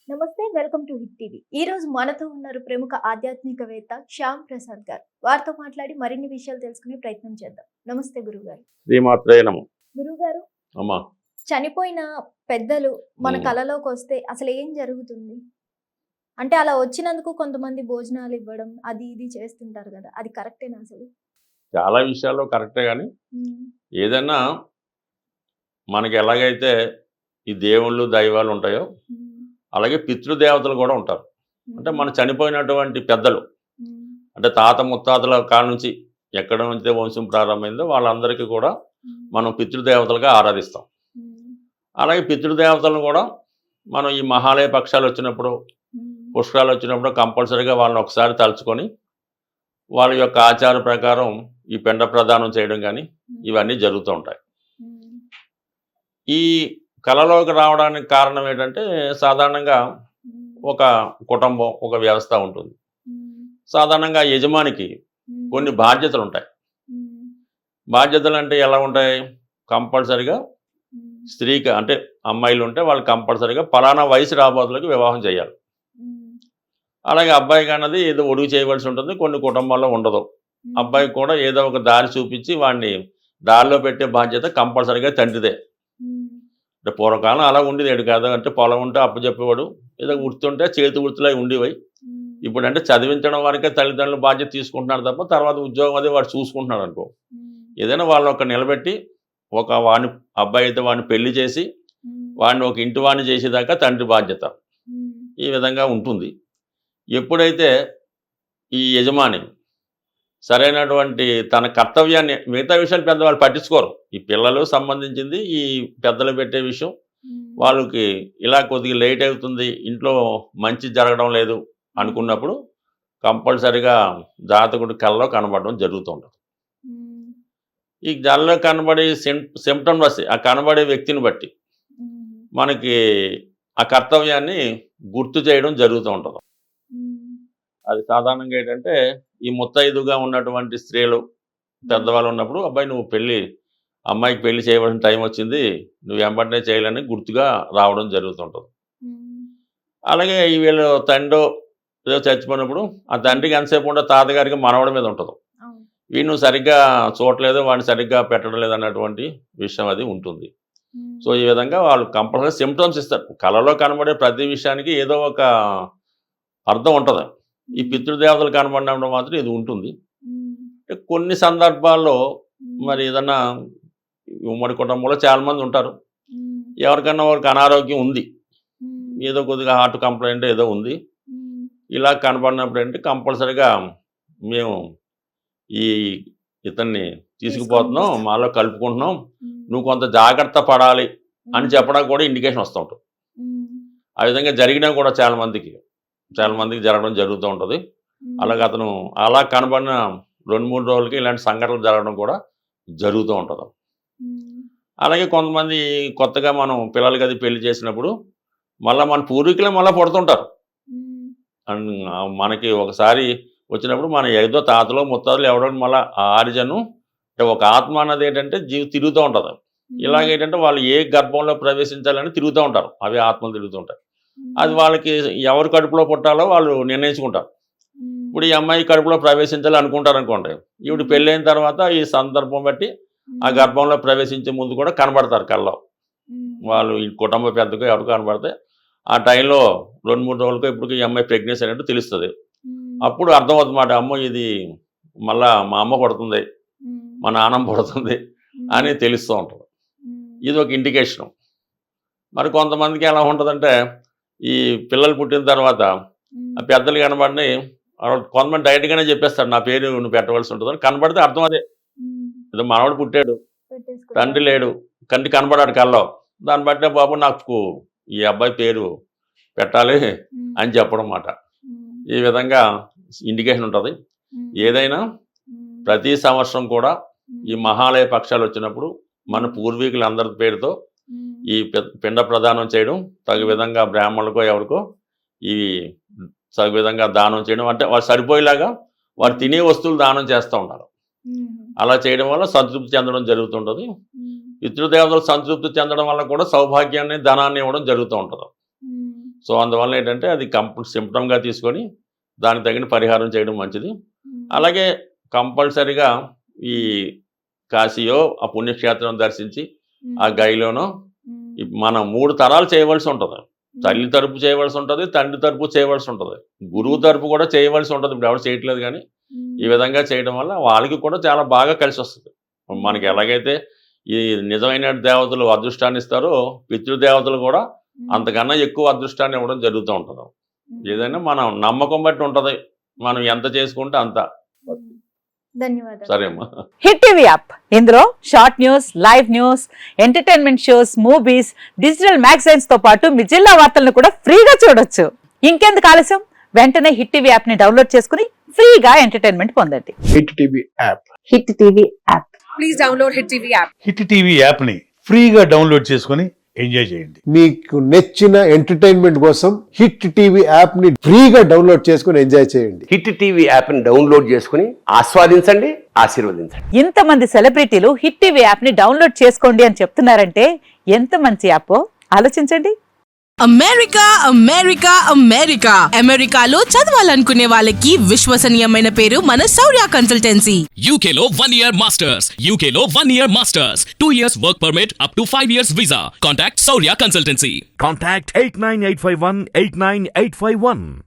నమస్తే, welcome to hit TV. ఈ రోజు మనతో ఉన్నారు ప్రముఖ ఆధ్యాత్మికవేత్త శ్యామ్ ప్రసాద్ గారు. వారితో మాట్లాడి మరిన్ని విషయాలు తెలుసుకునే ప్రయత్నం చేద్దాం. నమస్తే గురుగారు. శ్రీమాత్రే నమః. గురుగారు, అమ్మా. చనిపోయిన పెద్దలు మన ఉమ్. కలలో వస్తే అసలు ఏం జరుగుతుంది? అంటే అలా వచ్చినందుకు కొంతమంది భోజనాలు ఇవ్వడం అది ఇది చేస్తుంటారు కదా, అది కరెక్టేనా అసలు? చాలా విషయాల్లో కరెక్టే కానీ ఉమ్, ఏదైనా మనకి ఎలాగైతే ఈ దేవుళ్ళు దైవాలు ఉంటాయో ఉమ్, అలాగే పితృదేవతలు కూడా ఉంటారు. అంటే మన చనిపోయినటువంటి పెద్దలు, ఉమ్, అంటే తాత ముత్తాతల కాడ నుంచి ఎక్కడ నుంచి వంశం ప్రారంభమైందో వాళ్ళందరికీ కూడా ఉమ్, మనం పితృదేవతలుగా ఆరాధిస్తాం. ఉమ్, అలాగే పితృదేవతలను కూడా మనం ఈ మహాలయ పక్షాలు వచ్చినప్పుడు, ఉమ్, పుష్కరాలు వచ్చినప్పుడు కంపల్సరీగా వాళ్ళని ఒకసారి తలుచుకొని వాళ్ళ యొక్క ఆచార ప్రకారం ఈ పిండ ప్రదానం చేయడం కానీ ఇవన్నీ జరుగుతూ ఉంటాయి. ఉమ్, ఈ కళలోకి రావడానికి కారణం ఏంటంటే సాధారణంగా ఉమ్, ఒక కుటుంబం, ఒక వ్యవస్థ ఉంటుంది. ఉమ్, సాధారణంగా యజమానికి ఉమ్, కొన్ని బాధ్యతలు ఉంటాయి. ఉమ్, బాధ్యతలు అంటే ఎలా ఉంటాయి? కంపల్సరిగా ఉమ్, స్త్రీకి అంటే అమ్మాయిలు ఉంటే వాళ్ళు కంపల్సరిగా పలానా వయసు రాబోతులకు వివాహం చేయాలి. ఉమ్, అలాగే అబ్బాయికి అన్నది ఏదో ఒడుగు చేయవలసి ఉంటుంది, కొన్ని కుటుంబాల్లో ఉండదు. ఉమ్, అబ్బాయికి కూడా ఏదో ఒక దారి చూపించి వాడిని దారిలో పెట్టే బాధ్యత కంపల్సరిగా తండ్రిదే. ఉమ్, అంటే పూర్వకాలం అలా ఉండేది ఏడు కాదు. అంటే పొలం ఉంటే అప్పచెప్పేవాడు, ఏదో వృత్తుంటే చేతి వృత్తిలో ఉండేవి. ఉమ్, ఇప్పుడు అంటే చదివించడం వరకే తల్లిదండ్రులు బాధ్యత తీసుకుంటున్నారు తప్ప తర్వాత ఉద్యోగం అది వాడు చూసుకుంటున్నాడు అనుకో. ఉమ్, ఏదైనా వాళ్ళని ఒక నిలబెట్టి వాడిని, అబ్బాయి అయితే వాడిని పెళ్లి చేసి ఉమ్, వాడిని ఒక ఇంటి వాడిని చేసేదాకా తండ్రి బాధ్యత. ఉమ్, ఈ విధంగా ఉంటుంది. ఎప్పుడైతే ఈ యజమాని సరైనటువంటి తన కర్తవ్యాన్ని, మిగతా విషయాలు పెద్దవాళ్ళు పట్టించుకోరు, ఈ పిల్లలు సంబంధించింది ఈ పెద్దలు పెట్టే విషయం ఉమ్, వాళ్ళకి ఇలా కొద్దిగా లేట్ అవుతుంది, ఇంట్లో మంచి జరగడం లేదు అనుకున్నప్పుడు కంపల్సరిగా జాతకుడి కళ్ళలో కనబడడం జరుగుతూ ఉంటుంది. ఉమ్, ఈ కళ్ళలో కనబడే సిమ్టమ్ బట్టి, ఆ కనబడే వ్యక్తిని బట్టి ఉమ్, మనకి ఆ కర్తవ్యాన్ని గుర్తు చేయడం జరుగుతూ ఉంటుంది. ఉమ్, అది సాధారణంగా ఏంటంటే ఈ ముత్తైదుగా ఉన్నటువంటి స్త్రీలు పెద్దవాళ్ళు ఉన్నప్పుడు, అబ్బాయి నువ్వు అమ్మాయికి పెళ్లి చేయవలసిన టైం వచ్చింది, నువ్వు వెంబటనే చేయాలని గుర్తుగా రావడం జరుగుతుంటుంది. ఉమ్, అలాగే ఈ వీళ్ళు తండ్రి ఏదో చచ్చిపోయినప్పుడు ఆ తండ్రికి ఎంతసేపు ఉండో తాతగారికి మనవడి మీద ఉంటుంది. అవును. వీడు నువ్వు సరిగ్గా చూడలేదు, వాడిని సరిగ్గా పెట్టడం లేదు అన్నటువంటి విషయం అది ఉంటుంది. ఉమ్, సో ఈ విధంగా వాళ్ళు కంపల్సరీ సిమ్టమ్స్ ఇస్తారు. కళలో కనబడే ప్రతి విషయానికి ఏదో ఒక అర్థం ఉంటుంది. ఈ పితృదేవతలు కనబడినప్పుడు మాత్రం ఇది ఉంటుంది. ఉమ్, అంటే కొన్ని సందర్భాల్లో ఉమ్, మరి ఏదన్నా ఉమ్మడి కుటుంబంలో చాలామంది ఉంటారు. ఉమ్, ఎవరికన్నా వారికి అనారోగ్యం ఉంది, ఉమ్, ఏదో కొద్దిగా హార్ట్ కంప్లైంట్ ఏదో ఉంది, ఉమ్, ఇలా కనబడినప్పుడు ఏంటి కంపల్సరిగా మేము ఈ ఇతన్ని తీసుకుపోతున్నాం, తీసుకొని మాలో కలుపుకుంటున్నాం, ఉమ్, నువ్వు కొంత జాగ్రత్త పడాలి అని ఉమ్, చెప్పడానికి కూడా ఇండికేషన్ వస్తూ ఉంటుంది. ఉమ్, ఆ విధంగా జరిగినా కూడా చాలా మందికి జరగడం జరుగుతూ ఉంటుంది. ఉమ్, అలాగే అతను అలా కనబడిన 2-3 రోజులకి ఇలాంటి సంఘటనలు జరగడం కూడా జరుగుతూ ఉంటుంది. ఉమ్, అలాగే కొంతమంది కొత్తగా మనం పిల్లలకి అది పెళ్లి చేసినప్పుడు మళ్ళీ మన పూర్వీకులే మళ్ళీ పుడుతుంటారు. ఉమ్, అండ్ మనకి ఒకసారి వచ్చినప్పుడు మన ఏదో తాతలో ముత్తాతలు ఎవడో మళ్ళీ ఆ ఆరిజను, అంటే ఒక ఆత్మ అన్నది ఏంటంటే తిరుగుతూ ఉంటుంది. ఇలాగేంటంటే వాళ్ళు ఏ గర్భంలో ప్రవేశించాలని తిరుగుతూ ఉంటారు, అవి ఆత్మలు తిరుగుతూ ఉంటారు. అది వాళ్ళకి ఎవరు కడుపులో పుట్టాలో వాళ్ళు నిర్ణయించుకుంటారు. ఉమ్, ఇప్పుడు ఈ అమ్మాయి కడుపులో ప్రవేశించాలి అనుకుంటారు అనుకోండి, ఈవిడ పెళ్ళైన తర్వాత ఈ సందర్భం బట్టి ఆ గర్భంలో ప్రవేశించే ముందు కూడా కనబడతారు కళ్ళలో. ఉమ్, వాళ్ళు ఈ కుటుంబ పెద్దగా ఎవరు కనబడితే ఆ టైంలో 2-3 రోజులకు ఇప్పుడు ఈ అమ్మాయి ప్రెగ్నెన్సీ అయినట్టు తెలుస్తుంది. ఉమ్, అప్పుడు అర్థమవుతుందన్నమాట, అమ్మో ఇది మళ్ళా మా అమ్మ పడుతుంది, ఉమ్, మా నాన్నమ్మ పడుతుంది ఉమ్, అని తెలుస్తూ ఉంటుంది. ఉమ్, ఇది ఒక ఇండికేషను. మరి కొంతమందికి ఎలా ఉంటుందంటే ఈ పిల్లలు పుట్టిన తర్వాత ఉమ్, ఆ పెద్దలు కనబడిని కొంతమంది డైరెక్ట్గానే చెప్పేస్తాడు, నా పేరు నువ్వు పెట్టవలసి ఉంటుందని. కనబడితే అర్థం అదే, ఉమ్, ఏదో మనవడు పుట్టాడు, పెట్టేసుకుంటారు. తండ్రి లేడు, కంటి కనబడాడు కల్లో, దాన్ని బట్టే బాబు నాకు ఈ అబ్బాయి పేరు పెట్టాలి ఉమ్, అని చెప్పడం మాట. ఉమ్, ఈ విధంగా ఇండికేషన్ ఉంటుంది. ఉమ్, ఏదైనా ఉమ్, ప్రతి సంవత్సరం కూడా ఉమ్, ఈ మహాలయ పక్షాలు వచ్చినప్పుడు మన పూర్వీకులందరి పేరుతో ఉమ్, ఈ పిండ ప్రదానం చేయడం, తగు విధంగా బ్రాహ్మణులకో ఎవరికో ఈ తగు విధంగా దానం చేయడం, అంటే వారు సరిపోయేలాగా వారు తినే వస్తువులు దానం చేస్తూ ఉంటారు. ఉమ్, అలా చేయడం వల్ల సంతృప్తి చెందడం జరుగుతుంటుంది. ఉమ్, పితృదేవతలు సంతృప్తి చెందడం వల్ల కూడా సౌభాగ్యాన్ని, ధనాన్ని ఇవ్వడం జరుగుతూ ఉంటుంది. ఉమ్, సో అందువల్ల ఏంటంటే అది సిమ్టమ్గా తీసుకొని దానికి తగిన పరిహారం చేయడం మంచిది. అలాగే కంపల్సరిగా ఈ కాశీయో ఆ పుణ్యక్షేత్రం దర్శించి ఆ గైలోనో మనం 3 తరాలు చేయవలసి ఉంటుంది. తల్లి తరపు చేయవలసి ఉంటుంది, తండ్రి తరపు చేయవలసి ఉంటుంది, గురువు తరపు కూడా చేయవలసి ఉంటుంది. ఇప్పుడు ఎవరు చేయట్లేదు, కానీ ఈ విధంగా చేయడం వల్ల వాళ్ళకి కూడా చాలా బాగా కలిసి వస్తుంది. మనకి ఎలాగైతే ఈ నిజమైన దేవతలు అదృష్టాన్ని ఇస్తారో, పితృదేవతలు కూడా అంతకన్నా ఎక్కువ అదృష్టాన్ని ఇవ్వడం జరుగుతూ ఉంటుంది. ఏదైనా మనం నమ్మకం బట్టి ఉంటుంది, మనం ఎంత చేసుకుంటే అంత. ధన్యవాదాలు. సరే అమ్మా. హిట్ టీవీ యాప్, ఇందులో short news, live news, entertainment shows, movies, digital magazines తో పాటు మీ జిల్లా వార్తలను కూడా ఫ్రీగా చూడొచ్చు. ఇంకెందుకు ఆలస్యం, వెంటనే హిట్ టీవీ యాప్ ని డౌన్లోడ్ చేసుకుని ఫ్రీగా ఎంటర్టైన్మెంట్ పొందండి. Hit TV app. Hit TV app. Please download Hit TV app. Hit TV యాప్ని ఫ్రీగా డౌన్లోడ్ చేసుకొని ఎంజాయ్ చేయండి. మీకు నచ్చిన ఎంటర్టైన్మెంట్ కోసం హిట్ టీవీ యాప్ ని ఫ్రీగా డౌన్లోడ్ చేసుకుని ఎంజాయ్ చేయండి. హిట్ టీవీ యాప్ని డౌన్లోడ్ చేసుకుని ఆస్వాదించండి, ఆశీర్వదించండి. ఇంతమంది సెలబ్రిటీలు హిట్ టీవీ యాప్ ని డౌన్లోడ్ చేసుకోండి అని చెప్తున్నారంటే ఎంత మంచి యాప్ ఆలోచించండి. అమెరికా అమెరికా అమెరికా అమెరికాలో చదవాలనుకునే వాళ్ళకి విశ్వసనీయమైన పేరు మన శౌర్య consultancy. UK Law 1 Year Masters. UK Law 1 Year Masters. 2 years work permit up to 5 years visa. Contact Saurya Consultancy. Contact 89851 89851.